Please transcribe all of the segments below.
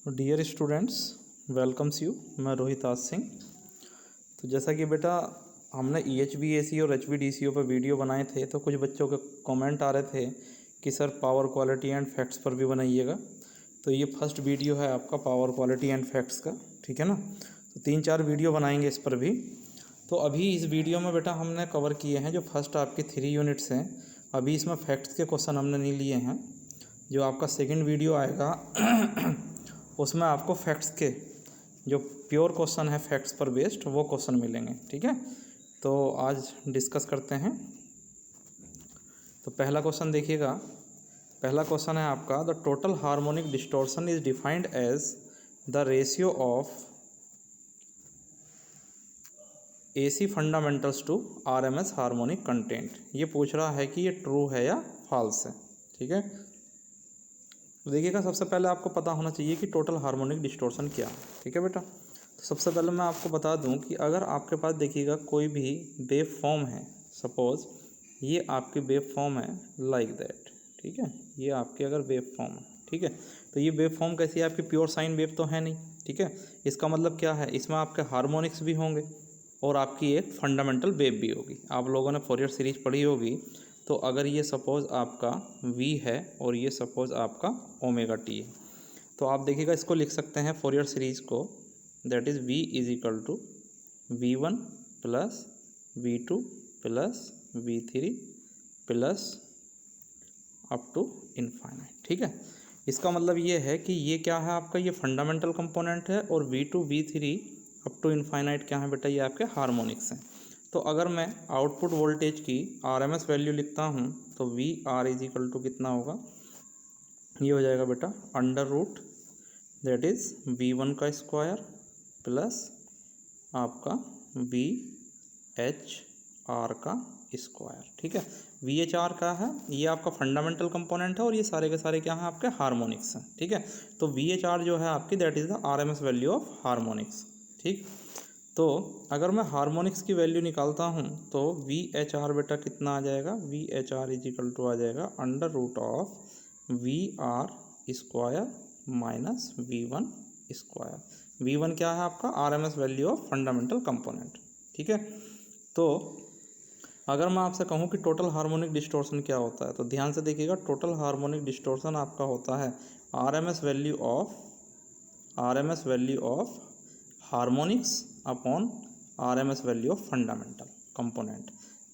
Dear students, welcomes you. मैं रोहित आज सिंह। तो जैसा कि बेटा हमने EHV AC और HVDCO पर वीडियो बनाए थे, तो कुछ बच्चों के कमेंट आ रहे थे कि sir power quality and facts पर भी बनाइएगा। तो ये फर्स्ट वीडियो है आपका पावर क्वालिटी एंड फैक्ट्स का, ठीक है ना। तो 3-4 वीडियो बनाएंगे इस पर भी। तो अभी इस वीडियो में बेटा हमने कवर किए हैं जो फर्स्ट आपके 3 यूनिट्स हैं। अभी इसमें फैक्ट्स के क्वेश्चन हमने नहीं लिए हैं। जो आपका सेकंड वीडियो आएगा उसमें आपको फैक्ट्स के जो प्योर क्वेश्चन है फैक्ट्स पर बेस्ड वो क्वेश्चन मिलेंगे, ठीक है। तो आज डिस्कस करते हैं। तो पहला क्वेश्चन देखिएगा। पहला क्वेश्चन है आपका, the total harmonic distortion is defined as the ratio of AC fundamentals to RMS harmonic content. ये पूछ रहा है कि ये ट्रू है या फॉल्स है, ठीक है। तो देखिएगा, सबसे पहले आपको पता होना चाहिए कि टोटल हार्मोनिक डिस्टॉर्शन क्या है, ठीक है बेटा। तो सबसे पहले मैं आपको बता दूं कि अगर आपके पास देखिएगा कोई भी वेव फॉर्म है, सपोज ये आपकी वेव फॉर्म है लाइक दैट, ठीक है। ये आपकी अगर वेव फॉर्म है, ठीक है, तो ये वेव फॉर्म कैसी है आपकी, प्योर साइन वेव तो है नहीं, ठीक है। इसका मतलब क्या है, इसमें आपके हार्मोनिक्स भी होंगे और आपकी एक फंडामेंटल वेव भी होगी। आप लोगों ने फोरियर सीरीज पढ़ी होगी। तो अगर ये सपोज़ आपका V है और ये सपोज़ आपका ओमेगा टी है, तो आप देखिएगा इसको लिख सकते हैं फोरियर सीरीज को, that is V is equal to V1 plus V2 plus V3 plus up to infinite, ठीक है। इसका मतलब ये है कि ये क्या है आपका, ये फंडामेंटल कंपोनेंट है और V2 V3 up to infinite क्या है बेटा, ये आपके हार्मोनिक्स हैं। तो अगर मैं आउटपुट वोल्टेज की RMS वैल्यू लिखता हूँ तो VR इज इक्वल टू कितना होगा, ये हो जाएगा बेटा under root that is V1 का स्क्वायर प्लस आपका VHR का स्क्वायर, ठीक है। VHR का है, ये आपका फंडामेंटल कंपोनेंट है और ये सारे के सारे क्या हैं आपके हार्मोनिक्स हैं, ठीक है। तो VHR जो है आपकी that is the RMS value of harmonics, ठीक। तो अगर मैं हार्मोनिक्स की वैल्यू निकालता हूँ तो VHR बेटा कितना आ जाएगा, VHR इज इक्वल टू आ जाएगा under root of VR square minus V1 square. V1 क्या है आपका, RMS value of fundamental component, ठीक है। तो अगर मैं आपसे कहूँ कि टोटल हार्मोनिक डिस्टॉर्शन क्या होता है, तो ध्यान से देखिएगा, टोटल हार्मोनिक डिस्टॉर्शन आपका होता है RMS value of harmonics upon RMS value of fundamental component,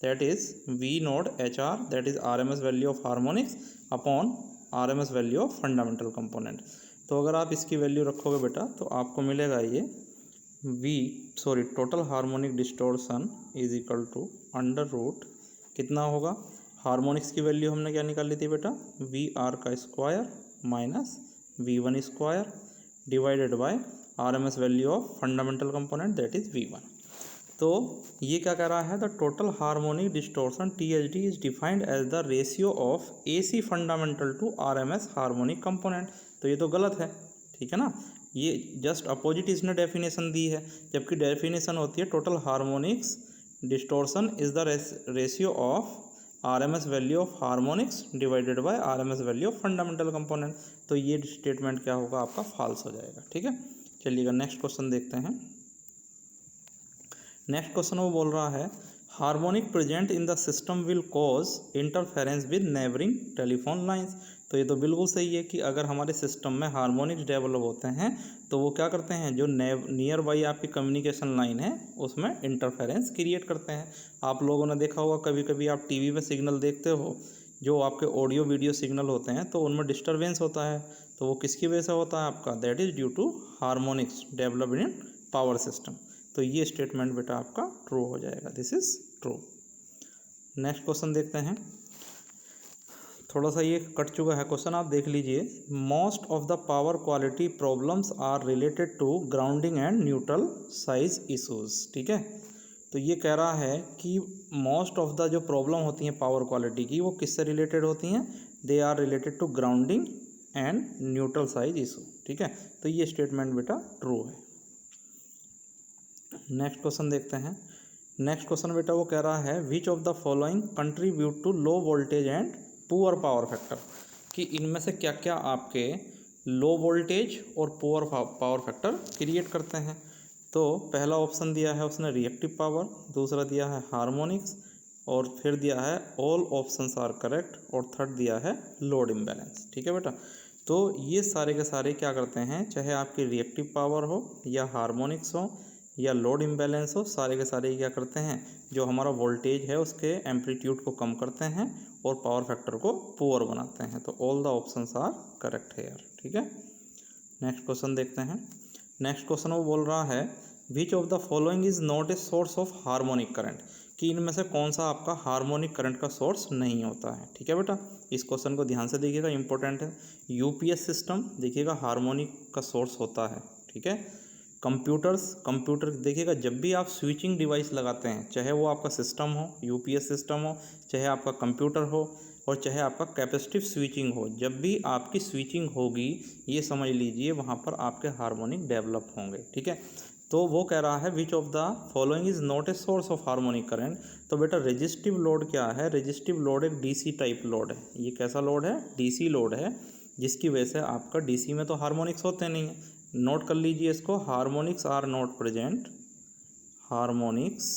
that is V node HR that is RMS value of harmonics upon RMS value of fundamental component. तो अगर आप इसकी वैल्यू रखोगे बेटा तो आपको मिलेगा ये total harmonic distortion is equal to under root कितना होगा, हार्मोनिक्स की वैल्यू हमने क्या निकाली थी बेटा, VR का square minus V1 square divided by RMS value of fundamental component that is V1। तो ये क्या कह रहा है, the total harmonic distortion THD is defined as the ratio of AC fundamental to RMS harmonic component. तो ये तो गलत है, ठीक है ना। ये जस्ट अपोजिट इसने डेफिनेशन दी है, जबकि डेफिनेशन होती है total harmonics distortion is the ratio of RMS value of harmonics divided by RMS value of fundamental component. तो ये स्टेटमेंट क्या होगा आपका, फॉल्स हो जाएगा, ठीक है। चलिएगा नेक्स्ट क्वेश्चन देखते हैं। नेक्स्ट क्वेश्चन वो बोल रहा है, harmonic present in the system will cause interference with neighbouring telephone lines. तो ये तो बिल्कुल सही है कि अगर हमारे सिस्टम में हार्मोनिक्स डेवलप होते हैं तो वो क्या करते हैं, जो नियर बाई आपकी कम्युनिकेशन लाइन है उसमें इंटरफेरेंस क्रिएट करते हैं। आप लोगों ने देखा होगा, कभी कभी आप TV में सिग्नल देखते हो, जो आपके ऑडियो वीडियो सिग्नल होते हैं तो उनमें डिस्टर्बेंस होता है। तो वो किसकी वजह से होता है आपका, that is due to harmonics developed in power system. तो ये स्टेटमेंट बेटा आपका ट्रू हो जाएगा, this is true. Next question देखते हैं। थोड़ा सा ये कट चुका है क्वेश्चन, आप देख लीजिए। Most of the power quality problems are related to grounding and neutral size issues, ठीक है। तो ये कह रहा है कि मोस्ट ऑफ द जो प्रॉब्लम होती हैं पावर क्वालिटी की वो किससे रिलेटेड होती हैं, they are related to grounding and neutral size issue, ठीक है। तो ये स्टेटमेंट बेटा ट्रू है। नेक्स्ट क्वेश्चन देखते हैं। नेक्स्ट क्वेश्चन बेटा वो कह रहा है, which of the following contribute to low voltage and poor power factor, कि इनमें से क्या क्या आपके लो वोल्टेज और पुअर पावर फैक्टर क्रिएट करते हैं। तो पहला ऑप्शन दिया है उसने रिएक्टिव पावर, दूसरा दिया है हार्मोनिक्स, और फिर दिया है ऑल ऑप्शंस आर करेक्ट, और थर्ड दिया है लोड इम्बैलेंस। ठीक है बेटा, तो ये सारे के सारे क्या करते हैं, चाहे आपकी रिएक्टिव पावर हो या हार्मोनिक्स हो या लोड इम्बैलेंस हो, सारे के सारे क्या करते हैं, जो हमारा वोल्टेज है उसके एम्पलीट्यूड को कम करते हैं और पावर फैक्टर को पुअर बनाते हैं। तो all the options are correct है यार। ठीक है, नेक्स्ट क्वेश्चन देखते हैं। नेक्स्ट क्वेश्चन वो बोल रहा है which of the following is not a source of harmonic current, कि इनमें से कौन सा आपका हार्मोनिक करंट का सोर्स नहीं होता है। ठीक है बेटा, इस क्वेश्चन को ध्यान से देखिएगा, इंपॉर्टेंट है। यूपीएस सिस्टम देखिएगा हार्मोनिक का सोर्स होता है। ठीक है, कंप्यूटर देखिएगा, जब भी आप स्विचिंग डिवाइस लगाते हैं, चाहे वो आपका सिस्टम हो, यूपीएस सिस्टम हो, चाहे आपका कंप्यूटर हो, और चाहे आपका कैपेसिटिव स्विचिंग हो, जब भी आपकी स्विचिंग होगी ये समझ लीजिए वहाँ पर आपके हार्मोनिक डेवलप होंगे। ठीक है, तो वो कह रहा है which of the following is not a source of harmonic current. तो बेटा रेजिस्टिव लोड क्या है, रेजिस्टिव लोड एक डीसी टाइप लोड है। ये कैसा लोड है, डीसी लोड है, जिसकी वजह से आपका डीसी में तो हार्मोनिक्स होते नहीं है। नोट कर लीजिए इसको, harmonics are not present, harmonics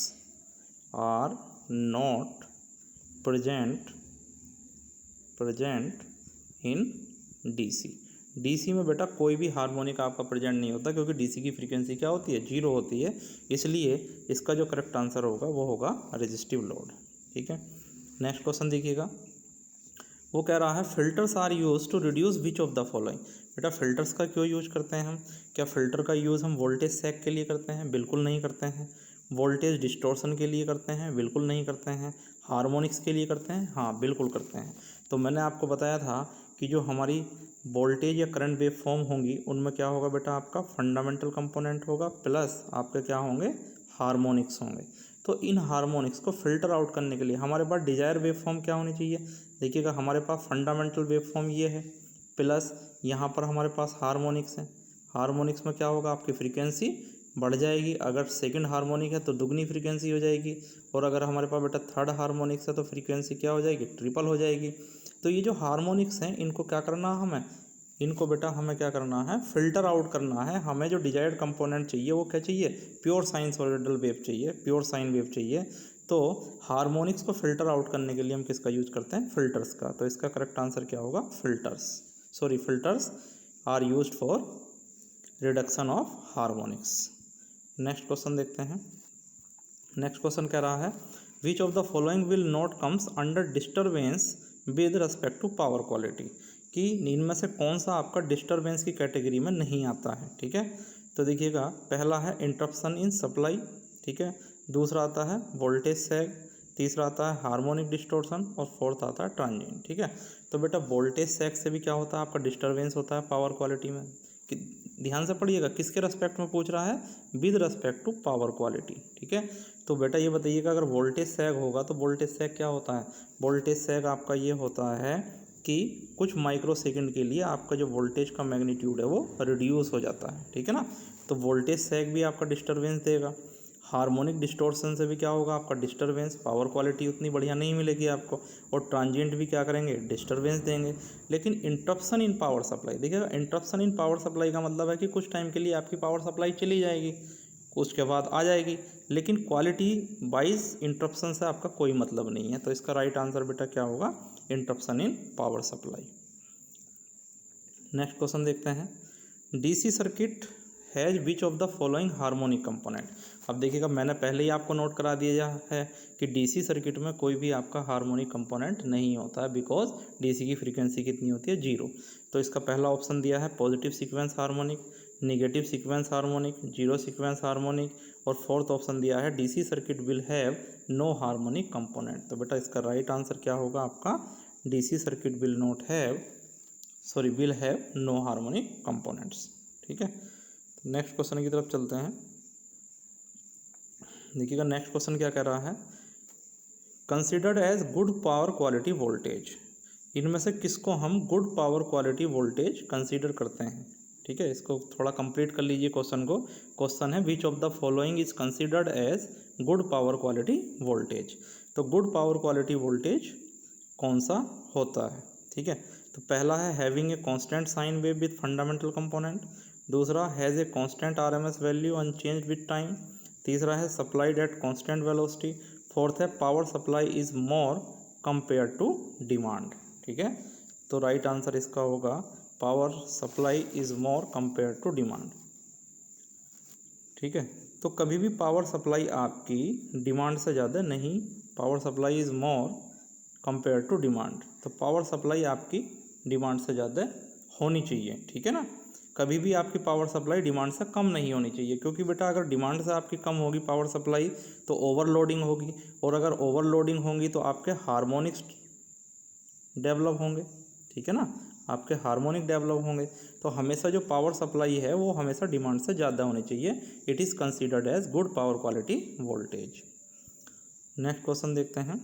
are not present in DC. DC में बेटा कोई भी हार्मोनिक आपका प्रेजेंट नहीं होता, क्योंकि डीसी की फ्रीक्वेंसी क्या होती है, जीरो होती है। इसलिए इसका जो करेक्ट आंसर होगा वो होगा रेजिस्टिव लोड। ठीक है, नेक्स्ट क्वेश्चन देखिएगा, वो कह रहा है filters are use to reduce which of the following. बेटा फिल्टर्स का क्यों यूज करते हैं हम, क्या फिल्टर का यूज़ हम वोल्टेज सैग के लिए करते हैं, बिल्कुल नहीं करते हैं। वोल्टेज डिस्टॉर्शन के लिए करते हैं, बिल्कुल नहीं करते हैं। हार्मोनिक्स के लिए करते हैं, हाँ बिल्कुल करते हैं। तो मैंने आपको बताया था कि जो हमारी वोल्टेज या करंट वेव फॉर्म होंगी उनमें क्या होगा बेटा, आपका फंडामेंटल कंपोनेंट होगा, प्लस आपके क्या होंगे, हार्मोनिक्स होंगे। तो इन हार्मोनिक्स को फिल्टर आउट करने के लिए हमारे पास डिजायर वेव फॉर्म क्या होनी चाहिए, देखिएगा हमारे पास फंडामेंटल वेव फॉर्म ये है, प्लस यहाँ पर हमारे पास हार्मोनिक्स है। हार्मोनिक्स में क्या होगा, आपकी फ्रीक्वेंसी बढ़ जाएगी, अगर सेकंड हार्मोनिक है तो दुगनी फ्रीक्वेंसी हो जाएगी, और अगर हमारे पास बेटा थर्ड हार्मोनिक्स है तो फ्रीक्वेंसी क्या हो जाएगी, ट्रिपल हो जाएगी। तो ये जो हार्मोनिक्स हैं इनको क्या करना है हमें, इनको बेटा हमें क्या करना है, फिल्टर आउट करना है। हमें जो डिजायर्ड कंपोनेंट चाहिए वो क्या चाहिए, प्योर साइनसॉइडल वेव चाहिए, प्योर साइन वेव चाहिए। तो हार्मोनिक्स को फिल्टर आउट करने के लिए हम किसका यूज करते हैं, फिल्टर्स का। तो इसका करेक्ट आंसर क्या होगा, filters are used for reduction of harmonics. Next question देखते हैं। नेक्स्ट क्वेश्चन कह रहा है which of the following will not comes under disturbance with respect to power quality, कि इनमें से कौन सा आपका डिस्टर्बेंस की कैटेगरी में नहीं आता है। ठीक है, तो देखिएगा पहला है इंटरप्शन इन सप्लाई, ठीक है, दूसरा आता है वोल्टेज सैग, तीसरा आता है हार्मोनिक डिस्टॉर्शन, और फोर्थ आता है ट्रांजिएंट। ठीक है, तो बेटा वोल्टेज सैग से भी क्या होता है, आपका डिस्टर्बेंस होता है पावर क्वालिटी में। ध्यान से पढ़िएगा, किसके रेस्पेक्ट में पूछ रहा है, with respect to power quality. ठीक है, तो बेटा ये बताइएगा अगर वोल्टेज सैग होगा तो वोल्टेज सैग क्या होता है, वोल्टेज सैग आपका ये होता है कि कुछ माइक्रो सेकंड के लिए आपका जो वोल्टेज का मैग्नीट्यूड है वो रिड्यूस हो जाता है। ठीक है ना, तो वोल्टेज सैग भी आपका डिस्टर्बेंस देगा। हार्मोनिक डिस्टॉर्शन से भी क्या होगा, आपका डिस्टर्बेंस, पावर क्वालिटी उतनी बढ़िया नहीं मिलेगी आपको, और ट्रांजिएंट भी क्या करेंगे, डिस्टर्बेंस देंगे। लेकिन इंटरप्शन इन पावर सप्लाई, देखिएगा इंटरप्शन इन पावर सप्लाई का मतलब है कि कुछ टाइम के लिए आपकी पावर सप्लाई चली जाएगी, उसके बाद आ जाएगी, लेकिन क्वालिटी वाइज इंटरप्शन से आपका कोई मतलब नहीं है। तो इसका राइट आंसर बेटा क्या होगा, इंटरप्शन इन पावर सप्लाई। नेक्स्ट क्वेश्चन देखते हैं, DC circuit has which of the following harmonic component. अब देखिएगा मैंने पहले ही आपको नोट करा दिया है कि डीसी सर्किट में कोई भी आपका हार्मोनिक कंपोनेंट नहीं होता है, बिकॉज डीसी की फ्रीक्वेंसी कितनी होती है, जीरो। तो इसका पहला ऑप्शन दिया है positive sequence harmonic, negative sequence harmonic, zero sequence harmonic, और फोर्थ ऑप्शन दिया है DC circuit will have no harmonic component. तो बेटा इसका राइट आंसर क्या होगा आपका, DC circuit will have no harmonic components. ठीक है, नेक्स्ट क्वेश्चन की तरफ चलते हैं। देखिएगा नेक्स्ट क्वेश्चन क्या कह रहा है, considered as good power quality voltage, इनमें से किसको हम good power quality voltage consider करते हैं। ठीक है, इसको थोड़ा कंप्लीट कर लीजिए क्वेश्चन को। क्वेश्चन है which of the following is considered as good power quality voltage. तो गुड पावर क्वालिटी वोल्टेज कौन सा होता है। ठीक है, तो पहला है having a constant sine wave with fundamental component, दूसरा has a constant RMS value unchanged with time, तीसरा है supplied at constant velocity, fourth है power supply is more compare to demand. ठीक है, तो राइट आंसर इसका होगा power supply is more compare to demand. ठीक है, तो कभी भी पावर सप्लाई आपकी डिमांड से ज़्यादा नहीं, power supply is more compare to demand, तो पावर सप्लाई आपकी डिमांड से ज़्यादा होनी चाहिए। ठीक है ना, कभी भी आपकी पावर सप्लाई डिमांड से कम नहीं होनी चाहिए, क्योंकि बेटा अगर डिमांड से आपकी कम होगी पावर सप्लाई तो ओवरलोडिंग होगी, और अगर ओवरलोडिंग होगी तो आपके हार्मोनिक्स डेवलप होंगे। ठीक है ना, आपके हार्मोनिक डेवलप होंगे। तो हमेशा जो पावर सप्लाई है वो हमेशा डिमांड से ज़्यादा होनी चाहिए। It is considered as good power quality voltage. Next question देखते हैं।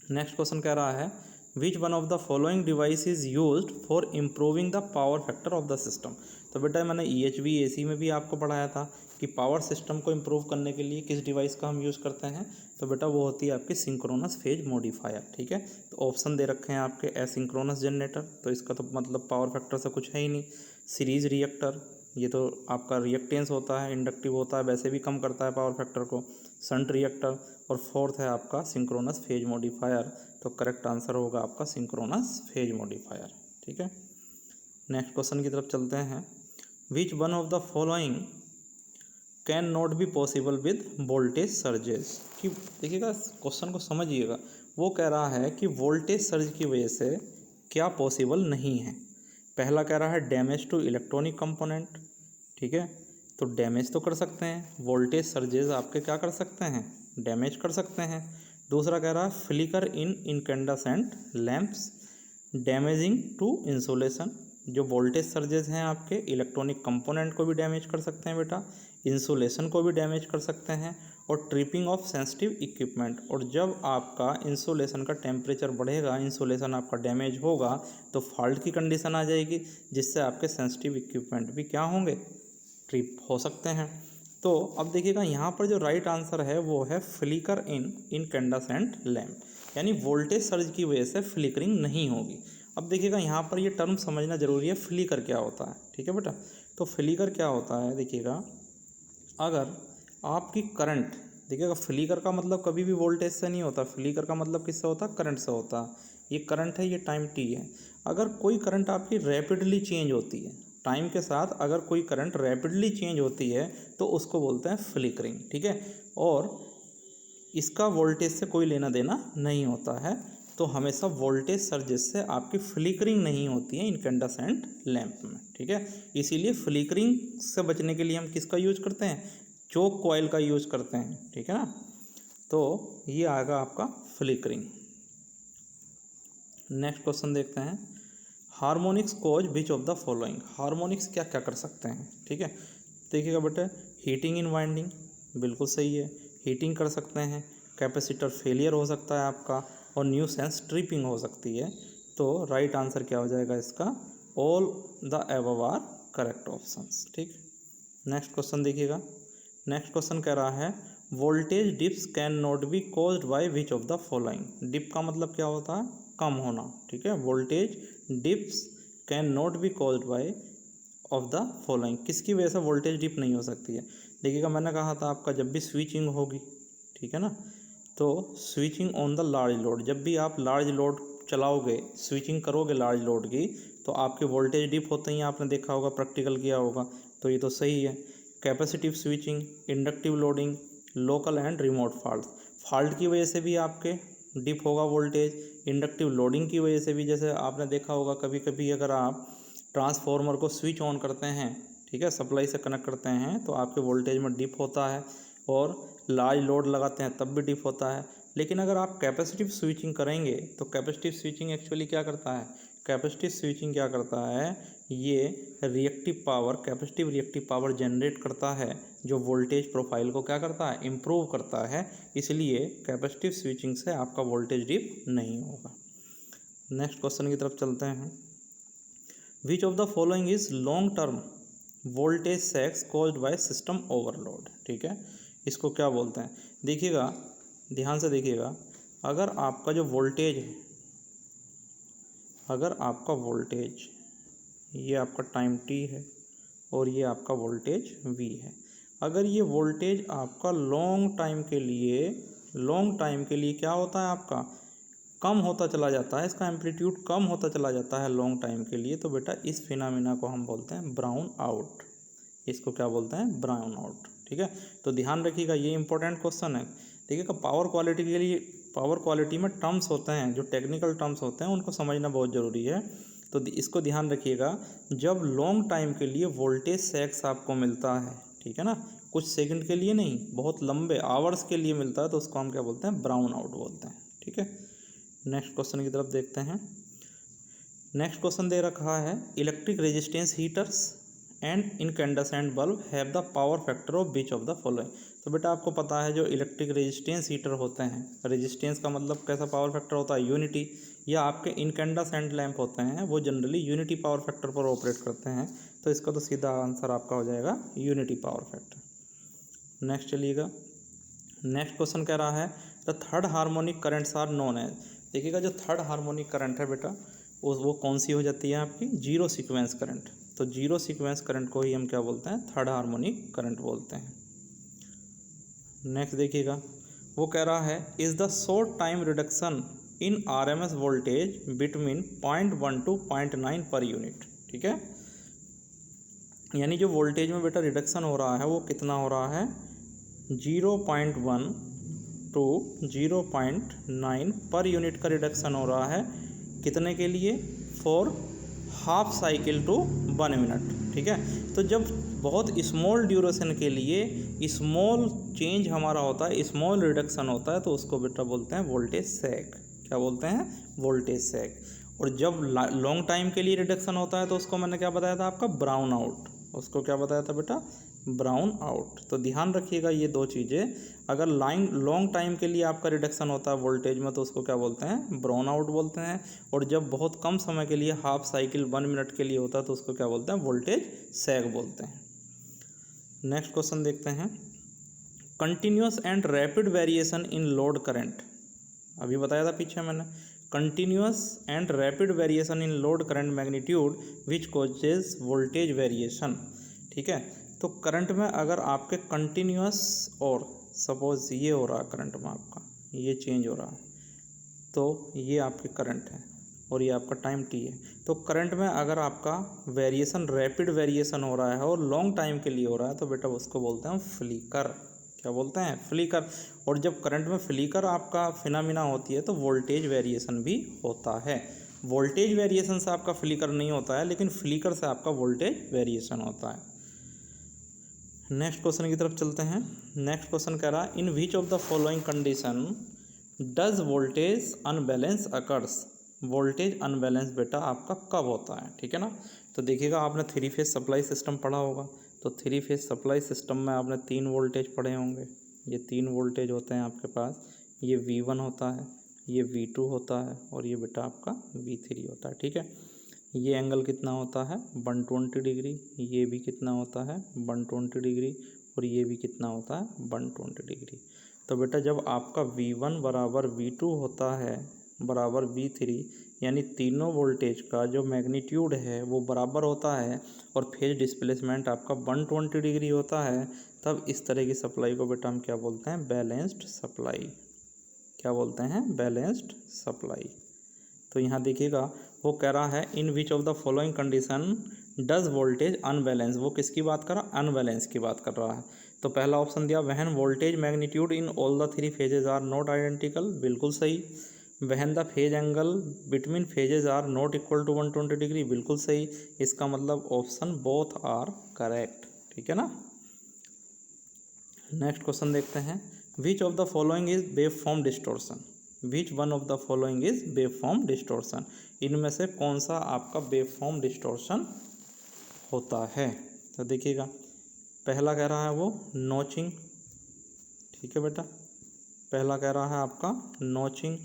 नेक्स्ट क्वेश्चन कह रहा है which one of the following device is used for improving the power factor of the system. तो बेटा मैंने EHV AC में भी आपको पढ़ाया था कि पावर सिस्टम को इम्प्रूव करने के लिए किस डिवाइस का हम यूज़ करते हैं। तो बेटा वो होती है आपकी सिंक्रोनस फेज मॉडिफायर। ठीक है, तो ऑप्शन दे रखे हैं आपके एसिंक्रोनस जनरेटर, तो इसका तो मतलब पावर फैक्टर से कुछ है ही नहीं। सीरीज रिएक्टर, ये तो आपका रिएक्टेंस होता है, इंडक्टिव होता है, वैसे भी कम करता है पावर फैक्टर को। शंट रिएक्टर, और फोर्थ है आपका सिंक्रोनस फेज मॉडिफायर। तो करेक्ट आंसर होगा आपका सिंक्रोनस फेज मॉडिफायर। ठीक है, नेक्स्ट क्वेश्चन की तरफ चलते हैं। विच one of the following can not be possible with voltage surges. कि देखिएगा क्वेश्चन को समझिएगा, वो कह रहा है कि वोल्टेज सर्ज की वजह से क्या पॉसिबल नहीं है। पहला कह रहा है डैमेज टू इलेक्ट्रॉनिक कंपोनेंट। ठीक है, तो डैमेज तो कर सकते हैं, वोल्टेज सर्जेस आपके क्या कर सकते हैं, डैमेज कर सकते हैं। दूसरा कह रहा है flicker in incandescent lamps, damaging to insulation. जो वोल्टेज सर्जेस हैं आपके इलेक्ट्रॉनिक कंपोनेंट को भी डैमेज कर सकते हैं बेटा, इंसुलेशन को भी डैमेज कर सकते हैं, और ट्रिपिंग ऑफ सेंसिटिव इक्विपमेंट। और जब आपका इंसुलेशन का टेम्परेचर बढ़ेगा, इंसुलेशन आपका डैमेज होगा, तो फॉल्ट की कंडीशन आ जाएगी, जिससे आपके सेंसिटिव इक्विपमेंट भी क्या होंगे, ट्रिप हो सकते हैं। तो अब देखिएगा यहाँ पर जो राइट आंसर है वो है फ्लिकर इन इनकैंडेसेंट लैम्प, यानी वोल्टेज सर्ज की वजह से फ्लिकरिंग नहीं होगी। अब देखिएगा यहाँ पर ये टर्म समझना जरूरी है, फ्लिकर क्या होता है। ठीक है बेटा, तो फ्लिकर क्या होता है, देखिएगा अगर आपकी करंट, देखिएगा फ्लिकर का मतलब कभी भी वोल्टेज से नहीं होता, फ्लिकर का मतलब किससे होता है, करंट से होता है। ये करंट है, ये टाइम t है। अगर कोई करंट आपकी रैपिडली चेंज होती है, टाइम के साथ अगर कोई करंट रैपिडली चेंज होती है तो उसको बोलते हैं फ्लिकरिंग। ठीक है, और इसका वोल्टेज से कोई लेना देना नहीं होता है, तो हमेशा वोल्टेज सर्जेस से आपकी फ्लिकरिंग नहीं होती है इनकैंडेसेंट लैंप में। ठीक है, इसीलिए फ्लिकरिंग से बचने के लिए हम किसका यूज करते हैं, चोक कॉइल का यूज करते हैं। ठीक है ना, तो ये आएगा आपका फ्लिकरिंग। नेक्स्ट क्वेश्चन देखते हैं। Harmonics cause which of the following. Harmonics क्या क्या कर सकते हैं। ठीक है, देखिएगा बेटा हीटिंग इन वाइंडिंग, बिल्कुल सही है, हीटिंग कर सकते हैं, कैपेसिटर फेलियर हो सकता है आपका, और न्यूसेंस ट्रिपिंग हो सकती है। तो राइट आंसर क्या हो जाएगा इसका, all the above are correct options. ठीक, नेक्स्ट क्वेश्चन देखिएगा। नेक्स्ट क्वेश्चन कह रहा है voltage dips can not be caused by which of the following. Dip का मतलब क्या होता है, कम होना। ठीक है, voltage dips can not be caused by of the following, किसकी वजह से वोल्टेज डिप नहीं हो सकती है। देखिएगा मैंने कहा था आपका जब भी स्विचिंग होगी, ठीक है ना, तो switching on the large load, जब भी आप लार्ज लोड चलाओगे, स्विचिंग करोगे लार्ज लोड की, तो आपके वोल्टेज डिप होते ही आपने देखा होगा, प्रैक्टिकल किया होगा, तो ये तो सही है। Capacitive switching, inductive loading, local and remote fault की वजह से भी आपके डिप होगा वोल्टेज, इंडक्टिव लोडिंग की वजह से भी, जैसे आपने देखा होगा कभी कभी अगर आप ट्रांसफार्मर को स्विच ऑन करते हैं, ठीक है, सप्लाई से कनेक्ट करते हैं, तो आपके वोल्टेज में डिप होता है, और लार्ज लोड लगाते हैं तब भी डिप होता है। लेकिन अगर आप कैपेसिटिव स्विचिंग करेंगे तो कैपेसिटिव स्विचिंग एक्चुअली क्या करता है, कैपेसिटिव स्विचिंग क्या करता है, ये reactive power, capacitive reactive power generate करता है, जो वोल्टेज प्रोफाइल को क्या करता है, इम्प्रूव करता है। इसलिए कैपेसिटिव स्विचिंग से आपका वोल्टेज डिप नहीं होगा। नेक्स्ट क्वेश्चन की तरफ चलते हैं। Which of the following is long term voltage sags caused by system overload. ठीक है, इसको क्या बोलते हैं, देखिएगा ध्यान से देखिएगा, अगर आपका जो वोल्टेज है अगर आपका वोल्टेज, ये आपका टाइम t है और ये आपका वोल्टेज v है, अगर ये वोल्टेज आपका लॉन्ग टाइम के लिए क्या होता है आपका, कम होता चला जाता है, इसका एम्पलीट्यूड कम होता चला जाता है लॉन्ग टाइम के लिए, तो बेटा इस फिनोमेना को हम बोलते हैं ब्राउन आउट। इसको क्या बोलते हैं, ब्राउन आउट। ठीक है, तो ध्यान रखिएगा, ये इंपॉर्टेंट क्वेश्चन है। देखिएगा पावर क्वालिटी के लिए, पावर क्वालिटी में टर्म्स होते हैं, जो टेक्निकल टर्म्स होते हैं उनको समझना बहुत ज़रूरी है। तो इसको ध्यान रखिएगा, जब लॉन्ग टाइम के लिए वोल्टेज सैक्स आपको मिलता है, ठीक है ना, कुछ सेकंड के लिए नहीं, बहुत लंबे आवर्स के लिए मिलता है, तो उसको हम क्या बोलते हैं, ब्राउन आउट बोलते हैं। ठीक है, नेक्स्ट क्वेश्चन की तरफ देखते हैं। नेक्स्ट क्वेश्चन दे रखा है, electric resistance heaters and incandescent bulb have the power factor of which of the following. तो बेटा आपको पता है जो इलेक्ट्रिक रेजिस्टेंस हीटर होते हैं, रेजिस्टेंस का मतलब कैसा पावर फैक्टर होता है, यूनिटी, या आपके इनकैंडेसेंट लैंप होते हैं वो जनरली यूनिटी पावर फैक्टर पर ऑपरेट करते हैं, तो इसका तो सीधा आंसर आपका हो जाएगा यूनिटी पावर फैक्टर। नेक्स्ट चलिएगा, नेक्स्ट क्वेश्चन कह रहा है the third harmonic currents are known as. देखिएगा जो थर्ड हार्मोनिक करंट है बेटा वो कौन सी हो जाती है आपकी, जीरो सीक्वेंस करंट। तो जीरो सीक्वेंस करंट को ही हम क्या बोलते हैं, थर्ड हार्मोनिक करंट बोलते हैं। नेक्स्ट देखिएगा, वो कह रहा है is the short time reduction in RMS voltage between 0.1 to 0.9 per unit. ठीक है, यानी जो वोल्टेज में बेटा रिडक्शन हो रहा है वो कितना हो रहा है, 0.1 to 0.9 पर यूनिट का रिडक्शन हो रहा है, कितने के लिए, for half cycle to 1 minute. ठीक है, तो जब बहुत स्मॉल ड्यूरेशन के लिए स्मॉल चेंज हमारा होता है, स्मॉल रिडक्शन होता है, तो उसको बेटा बोलते हैं वोल्टेज सैग। क्या बोलते हैं, वोल्टेज सैग। और जब लॉन्ग टाइम के लिए रिडक्शन होता है तो उसको मैंने क्या बताया था आपका, ब्राउन आउट। उसको क्या बताया था बेटा, ब्राउन आउट। तो ध्यान रखिएगा ये दो चीज़ें, अगर लॉन्ग टाइम के लिए आपका रिडक्शन होता है वोल्टेज में तो उसको क्या बोलते हैं, ब्राउन आउट बोलते हैं, और जब बहुत कम समय के लिए हाफ साइकिल 1 मिनट के लिए होता है तो उसको क्या बोलते हैं, वोल्टेज सैग बोलते हैं। नेक्स्ट क्वेश्चन देखते हैं, continuous and rapid variation in load current. अभी बताया था पीछे मैंने, continuous and rapid variation in load current magnitude which causes voltage variation. ठीक है, तो करंट में अगर आपके कंटिन्यूस, और सपोज ये हो रहा है करंट में आपका, ये चेंज हो रहा है, तो ये आपके करंट है और ये आपका टाइम टी है, तो करंट में अगर आपका वेरिएशन रैपिड वेरिएशन हो रहा है और लॉन्ग टाइम के लिए हो रहा है तो बेटा उसको बोलते हैं फ्लिकर। क्या बोलते हैं, फ्लिकर। और जब करंट में फ्लिकर आपका फिनोमेना होती है तो वोल्टेज वेरिएशन भी होता है। वोल्टेज वेरिएशन से आपका फ्लिकर नहीं होता है, लेकिन फ्लिकर से आपका वोल्टेज वेरिएशन होता है। नेक्स्ट क्वेश्चन की तरफ चलते हैं। नेक्स्ट क्वेश्चन कह रहा है in which of the following condition does voltage unbalance occurs. Voltage unbalance बेटा आपका कब होता है, ठीक है ना। तो देखिएगा आपने 3 फेज सप्लाई सिस्टम पढ़ा होगा, तो 3 फेज सप्लाई सिस्टम में आपने 3 वोल्टेज पढ़े होंगे। ये 3 वोल्टेज होते हैं आपके पास, ये V1 होता है, ये V2 होता है, और ये बेटा आपका V3 होता है। ठीक है, ये एंगल कितना होता है, 120 डिग्री, ये भी कितना होता है 120 डिग्री, और ये भी कितना होता है 120 डिग्री। तो बेटा जब आपका V1 बराबर V2 होता है बराबर V3, यानी तीनों वोल्टेज का जो मैग्नीट्यूड है वो बराबर होता है और फेज डिस्प्लेसमेंट आपका 120 डिग्री होता है, तब इस तरह की सप्लाई को बेटा हम क्या बोलते हैं, बैलेंस्ड सप्लाई। क्या बोलते हैं, बैलेंस्ड सप्लाई। तो यहाँ देखिएगा वो कह रहा है in which of the following condition does voltage unbalance. वो किसकी बात कर रहा है, अनबैलेंस की बात कर रहा है। तो पहला ऑप्शन दिया when voltage magnitude in all the 3 phases are not identical, बिल्कुल सही। When the phase angle between phases are not equal to 120 degree, बिल्कुल सही। इसका मतलब ऑप्शन बोथ आर करेक्ट, ठीक है ना। नेक्स्ट क्वेश्चन देखते हैं, which of the following is wave form distortion. Which one of the following is wave form distortion. इनमें से कौन सा आपका वेव फॉर्म डिस्टोर्शन होता है। तो देखिएगा पहला कह रहा है वो नॉचिंग, ठीक है बेटा, पहला कह रहा है आपका नॉचिंग,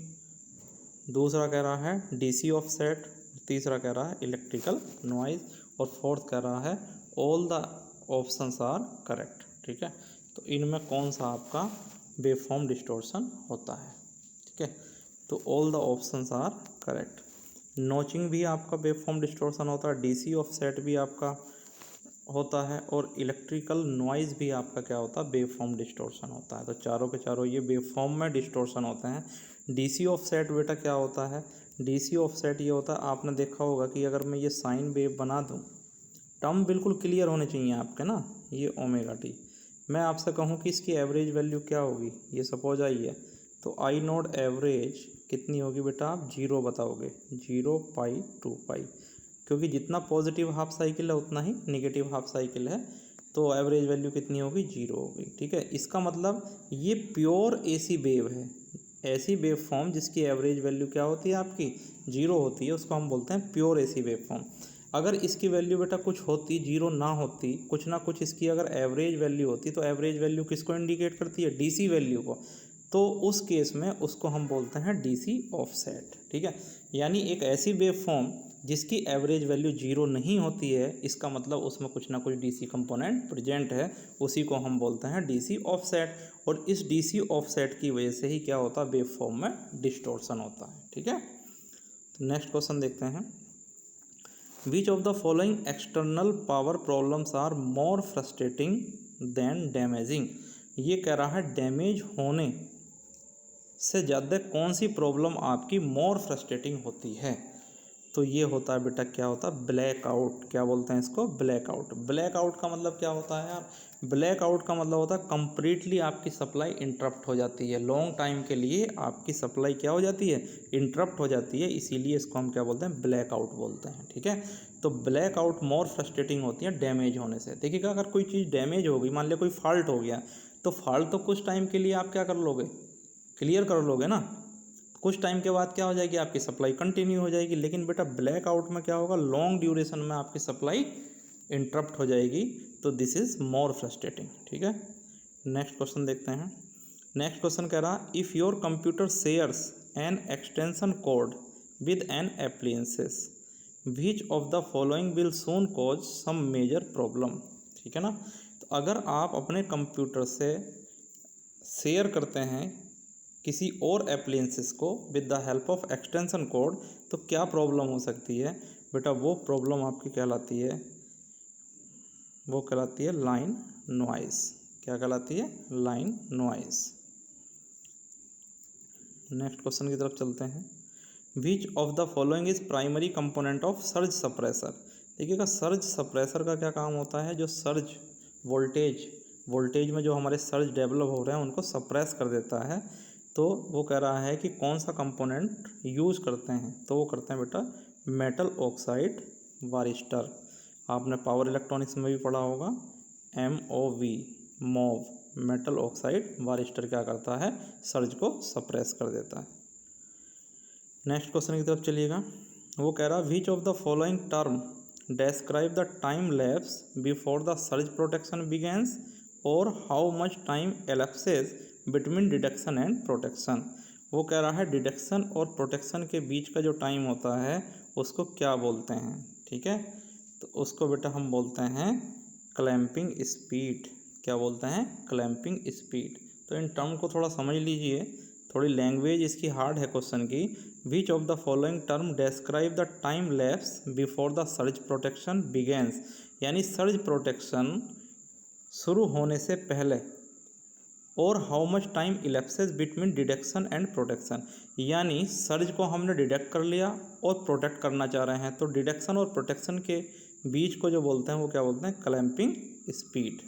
दूसरा कह रहा है डीसी ऑफसेट, तीसरा कह रहा है इलेक्ट्रिकल नॉइज, और फोर्थ कह रहा है all the options are correct. ठीक है, तो इनमें कौन सा आपका वेव फॉर्म डिस्टोर्शन होता है, ठीक है। तो all the options are correct. Notching भी आपका वेव फॉर्म डिस्टॉर्शन होता है, डीसी ऑफसेट भी आपका होता है, और इलेक्ट्रिकल नॉइज़ भी आपका क्या होता है, वेव फॉर्म डिस्टॉर्शन होता है। तो चारों के चारों ये वेव फॉर्म में डिस्टॉर्शन होते हैं। डीसी ऑफसेट बेटा क्या होता है, डीसी ऑफसेट ये होता है, आपने देखा होगा कि अगर मैं ये साइन वेव बना दूं, टर्म बिल्कुल क्लियर होने चाहिए आपके ना, ये ओमेगा टी, मैं आपसे कहूँ कि इसकी एवरेज वैल्यू क्या होगी, ये सपोज आई है, तो आई नोट एवरेज कितनी होगी बेटा, आप 0 बताओगे, 0 पाई 2 पाई, क्योंकि जितना पॉजिटिव हाफ साइकिल है उतना ही नेगेटिव हाफ साइकिल है, तो एवरेज वैल्यू कितनी होगी, 0 होगी। ठीक है, इसका मतलब ये प्योर एसी वेव है, ऐसी वेव फॉर्म जिसकी एवरेज वैल्यू क्या होती है आपकी, 0 होती है, उसको हम बोलते हैं प्योर एसी वेव फॉर्म। अगर इसकी वैल्यू बेटा कुछ होती, 0 ना होती, कुछ ना कुछ इसकी अगर एवरेज वैल्यू होती, तो एवरेज वैल्यू किसको इंडिकेट करती है, डीसी वैल्यू को, तो उस केस में उसको हम बोलते हैं डीसी ऑफसेट। ठीक है, यानी एक ऐसी वेव फॉर्म जिसकी एवरेज वैल्यू 0 नहीं होती है, इसका मतलब उसमें कुछ ना कुछ डीसी कंपोनेंट प्रेजेंट है, उसी को हम बोलते हैं डीसी ऑफसेट। और इस डीसी ऑफसेट की वजह से ही क्या होता है, वेव फॉर्म में डिस्टॉर्शन होता है। ठीक है, तो नेक्स्ट क्वेश्चन देखते हैं, which of the following external power problems are more frustrating than damaging. ये कह रहा है डैमेज होने से ज़्यादा कौन सी प्रॉब्लम आपकी मोर फ्रस्ट्रेटिंग होती है, तो ये होता है बेटा, क्या होता है, ब्लैकआउट। क्या बोलते हैं इसको, ब्लैकआउट। ब्लैकआउट का मतलब क्या होता है यार, ब्लैकआउट का मतलब होता है कंप्लीटली आपकी सप्लाई इंटरप्ट हो जाती है, लॉन्ग टाइम के लिए आपकी सप्लाई क्या हो जाती है, इंटरप्ट हो जाती है, इसीलिए इसको हम क्या बोलते हैं, ब्लैकआउट बोलते हैं। ठीक है, तो ब्लैकआउट मोर फ्रस्ट्रेटिंग होती है डैमेज होने से। देखिएगा, अगर कोई चीज़ डैमेज हो गई, मान लिया कोई फॉल्ट हो गया, तो फॉल्ट तो कुछ टाइम के लिए आप क्या कर लोगे, क्लियर कर लोगे ना, कुछ टाइम के बाद क्या हो जाएगी, आपकी सप्लाई कंटिन्यू हो जाएगी। लेकिन बेटा ब्लैकआउट में क्या होगा, लॉन्ग ड्यूरेशन में आपकी सप्लाई इंटरप्ट हो जाएगी, तो दिस इज़ मोर फ्रस्ट्रेटिंग। ठीक है, नेक्स्ट क्वेश्चन देखते हैं। नेक्स्ट क्वेश्चन कह रहा, if your computer shares an extension cord with an appliances which of the following will soon cause some major problem. ठीक है ना, तो अगर आप अपने कंप्यूटर से शेयर करते हैं किसी और एप्लियंसेस को with the help of extension code, तो क्या प्रॉब्लम हो सकती है बेटा, वो प्रॉब्लम आपकी कहलाती है, वो कहलाती है लाइन नॉइस। क्या कहलाती है, लाइन नॉइस। नेक्स्ट क्वेश्चन की तरफ चलते हैं, which of the following is primary component of surge suppressor. देखिएगा, सर्ज सप्रेसर का क्या काम होता है, जो सर्ज वोल्टेज में जो हमारे सर्ज डेवलप हो रहे हैं उनको सप्रेस कर देता है। तो वो कह रहा है कि कौन सा कंपोनेंट यूज़ करते हैं, तो वो करते हैं बेटा मेटल ऑक्साइड वारिस्टर। आपने पावर इलेक्ट्रॉनिक्स में भी पढ़ा होगा, MOV, मोव, मेटल ऑक्साइड वारिस्टर क्या करता है, सर्ज को सप्रेस कर देता है। नेक्स्ट क्वेश्चन की तरफ चलिएगा, वो कह रहा है which of the following term describe the time lapse before the surge protection begins or how much time elapses between detection and protection। वो कह रहा है डिटेक्शन और प्रोटेक्शन के बीच का जो टाइम होता है उसको क्या बोलते हैं। ठीक है, तो उसको बेटा हम बोलते हैं क्लैंपिंग स्पीड। क्या बोलते हैं, क्लैंपिंग स्पीड। तो इन टर्म को थोड़ा समझ लीजिए, थोड़ी लैंग्वेज इसकी हार्ड है क्वेश्चन की। Which of the following term describe the time lapse before the surge protection begins, यानी सर्ज प्रोटेक्शन शुरू होने से पहले, और how much time elapses between detection and protection, यानी सर्ज को हमने डिटेक्ट कर लिया और प्रोटेक्ट करना चाह रहे हैं, तो डिटेक्शन और प्रोटेक्शन के बीच को जो बोलते हैं वो क्या बोलते हैं, क्लैंपिंग स्पीड।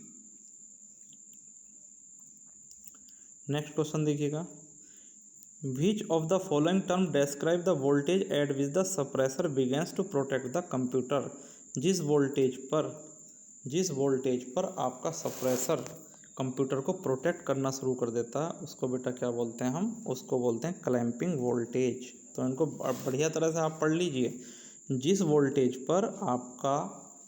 नेक्स्ट क्वेश्चन देखिएगा, which of the following term describe the voltage at which the suppressor begins to protect the computer. जिस वोल्टेज पर आपका सप्रेसर कंप्यूटर को प्रोटेक्ट करना शुरू कर देता है उसको बेटा क्या बोलते हैं, हम उसको बोलते हैं क्लैंपिंग वोल्टेज। तो इनको बढ़िया तरह से आप पढ़ लीजिए, जिस वोल्टेज पर आपका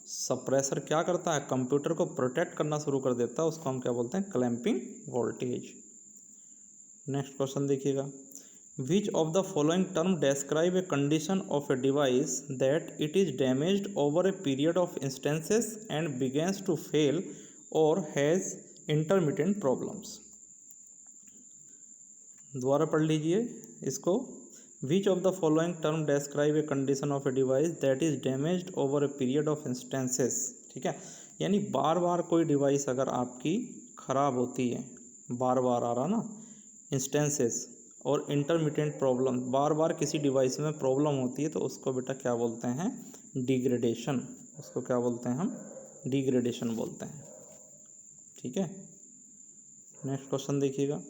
सप्रेसर क्या करता है, कंप्यूटर को प्रोटेक्ट करना शुरू कर देता है, उसको हम क्या बोलते हैं, क्लैंपिंग वोल्टेज। नेक्स्ट क्वेश्चन देखिएगा, which of the following term describe a condition of a device that it is damaged over a period of instances and begins to fail और हैज़ इंटरमिटेंट प्रॉब्लम्स। दोबारा पढ़ लीजिए इसको, which of the following term describe a condition of a device that is damaged over a period of instances. ठीक है, यानी बार बार कोई device अगर आपकी ख़राब होती है, बार बार आ रहा ना इंस्टेंसेस, और इंटरमिटेंट प्रॉब्लम, बार बार किसी डिवाइस में प्रॉब्लम होती है, तो उसको बेटा क्या बोलते हैं, डिग्रेडेशन। उसको क्या बोलते हैं हम, डिग्रेडेशन बोलते हैं। ठीक है, नेक्स्ट क्वेश्चन देखिएगा।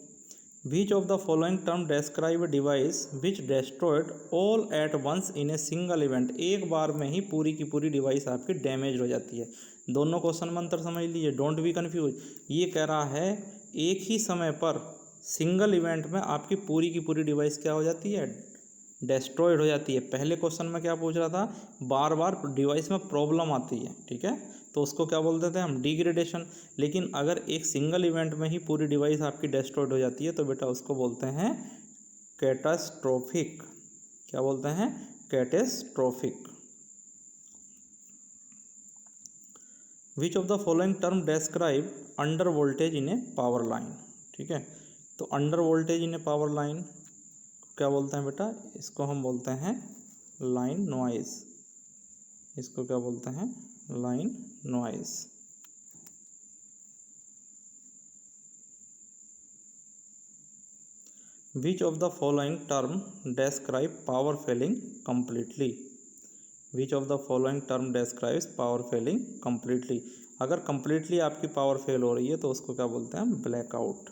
Which of the following term describe a device which destroyed all at once in a single event. एक बार में ही पूरी की पूरी डिवाइस आपकी डैमेज हो जाती है। दोनों क्वेश्चन में अंतर समझ लीजिए, डोंट बी कन्फ्यूज। ये कह रहा है एक ही समय पर सिंगल इवेंट में आपकी पूरी की पूरी डिवाइस क्या हो जाती है, डिस्ट्रॉयड हो जाती है। पहले क्वेश्चन में क्या पूछ रहा था, बार बार डिवाइस में प्रॉब्लम आती है। ठीक है, तो उसको क्या बोलते थे हम, डिग्रेडेशन। लेकिन अगर एक सिंगल इवेंट में ही पूरी डिवाइस आपकी डिस्ट्रॉयड हो जाती है तो बेटा उसको बोलते हैं कैटास्ट्रोफिक। क्या बोलते हैं, catastrophic. Which of the following term describe under voltage in A power line. ठीक है, तो अंडर वोल्टेज इन ए पावर लाइन क्या बोलते हैं बेटा, इसको हम बोलते हैं लाइन नॉइज। इसको क्या बोलते हैं, line noise. Which of the following term describe power failing completely. Which of the following term describes power failing completely. अगर कंप्लीटली आपकी पावर फेल हो रही है तो उसको क्या बोलते हैं, blackout.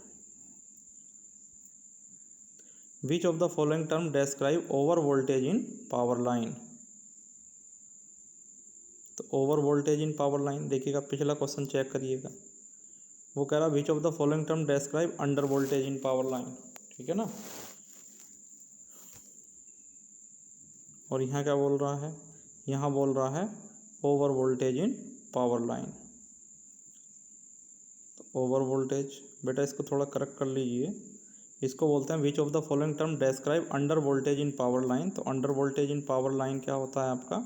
Which of the following term describe over voltage in power line. तो over voltage in power line, देखिएगा पिछला क्वेश्चन चेक करिएगा, वो कह रहा which of the following term describe under voltage in power line. ठीक है ना, और यहाँ क्या बोल रहा है, यहाँ बोल रहा है over voltage in power line. तो ओवर वोल्टेज बेटा इसको थोड़ा करेक्ट कर लीजिए, इसको बोलते हैं which of the following term describe under voltage in power line. तो under voltage in power line क्या होता है आपका,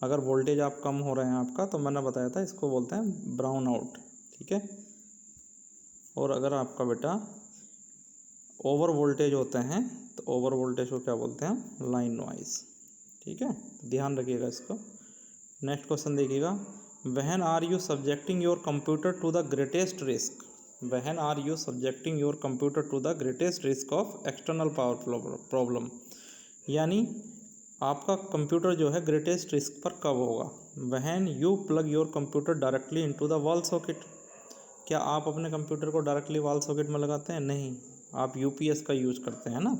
अगर वोल्टेज आप कम हो रहे हैं आपका, तो मैंने बताया था इसको बोलते हैं ब्राउन आउट। ठीक है, और अगर आपका बेटा ओवर वोल्टेज होते हैं तो ओवर वोल्टेज को क्या बोलते हैं, लाइन नॉइज। ठीक है, ध्यान रखिएगा इसको। नेक्स्ट क्वेश्चन देखिएगा, when are you subjecting your computer to the greatest risk. When are you subjecting your computer to the greatest risk of external power problem. यानी आपका कंप्यूटर जो है ग्रेटेस्ट रिस्क पर कब होगा, when you plug your computer directly into the wall socket. क्या आप अपने कंप्यूटर को डायरेक्टली वॉल सॉकेट में लगाते हैं, नहीं, आप यूपीएस का यूज़ करते हैं ना।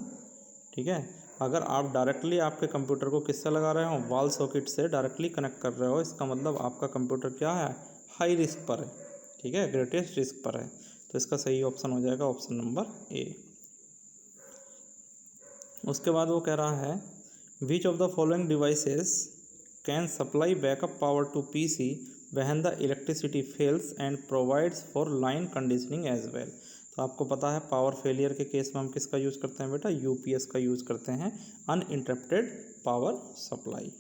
ठीक है, अगर आप डायरेक्टली आपके कंप्यूटर को किससे लगा रहे हो, वॉल सॉकेट से डायरेक्टली कनेक्ट कर रहे हो, इसका मतलब आपका कंप्यूटर क्या है, हाई रिस्क पर है। ठीक है, ग्रेटेस्ट रिस्क पर है। तो इसका सही ऑप्शन हो जाएगा ऑप्शन नंबर ए। उसके बाद वो कह रहा है which of the following devices can supply backup power to PC when the electricity fails and provides for line conditioning as well. तो आपको पता है पावर फेलियर के केस में हम किसका यूज़ करते हैं बेटा, यूपीएस का यूज़ करते हैं, अनइंटरप्टेड पावर सप्लाई।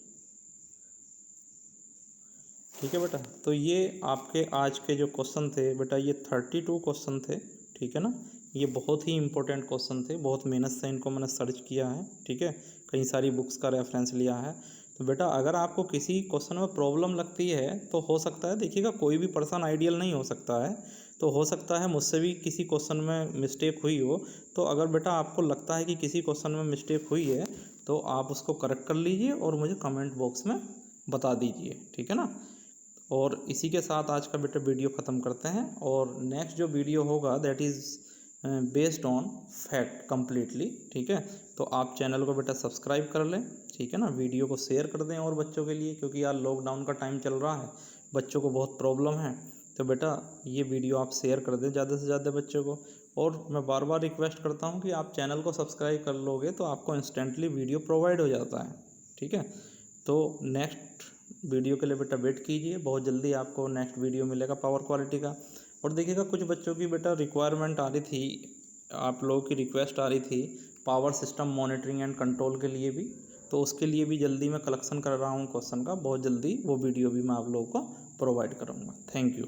ठीक है बेटा, तो ये आपके आज के जो क्वेश्चन थे बेटा, ये 32 क्वेश्चन थे। ठीक है ना, ये बहुत ही इंपॉर्टेंट क्वेश्चन थे, बहुत मेहनत से इनको मैंने सर्च किया है। ठीक है, कई सारी बुक्स का रेफरेंस लिया है। तो बेटा अगर आपको किसी क्वेश्चन में प्रॉब्लम लगती है तो हो सकता है, देखिएगा कोई भी पर्सन आइडियल नहीं हो सकता है, तो हो सकता है मुझसे भी किसी क्वेश्चन में मिस्टेक हुई हो। तो अगर बेटा आपको लगता है कि किसी क्वेश्चन में मिस्टेक हुई है तो आप उसको करेक्ट कर लीजिए और मुझे कमेंट बॉक्स में बता दीजिए। ठीक है ना, और इसी के साथ आज का बेटा वीडियो ख़त्म करते हैं, और नेक्स्ट जो वीडियो होगा that is based on fact completely. ठीक है, तो आप चैनल को बेटा सब्सक्राइब कर लें। ठीक है ना, वीडियो को शेयर कर दें और बच्चों के लिए, क्योंकि यार लॉकडाउन का टाइम चल रहा है, बच्चों को बहुत प्रॉब्लम है। तो बेटा ये वीडियो आप शेयर कर दें ज़्यादा से ज़्यादा बच्चों को। और मैं बार बार रिक्वेस्ट करता हूँ कि आप चैनल को सब्सक्राइब कर लोगे तो आपको इंस्टेंटली वीडियो प्रोवाइड हो जाता है। ठीक है, तो नेक्स्ट वीडियो के लिए बेटा वेट कीजिए, बहुत जल्दी आपको नेक्स्ट वीडियो मिलेगा पावर क्वालिटी का। और देखिएगा कुछ बच्चों की बेटा रिक्वायरमेंट आ रही थी, आप लोगों की रिक्वेस्ट आ रही थी power system monitoring and control के लिए भी, तो उसके लिए भी जल्दी मैं कलेक्शन कर रहा हूँ क्वेश्चन का, बहुत जल्दी वो वीडियो भी मैं आप लोगों को प्रोवाइड करूँगा। Thank you.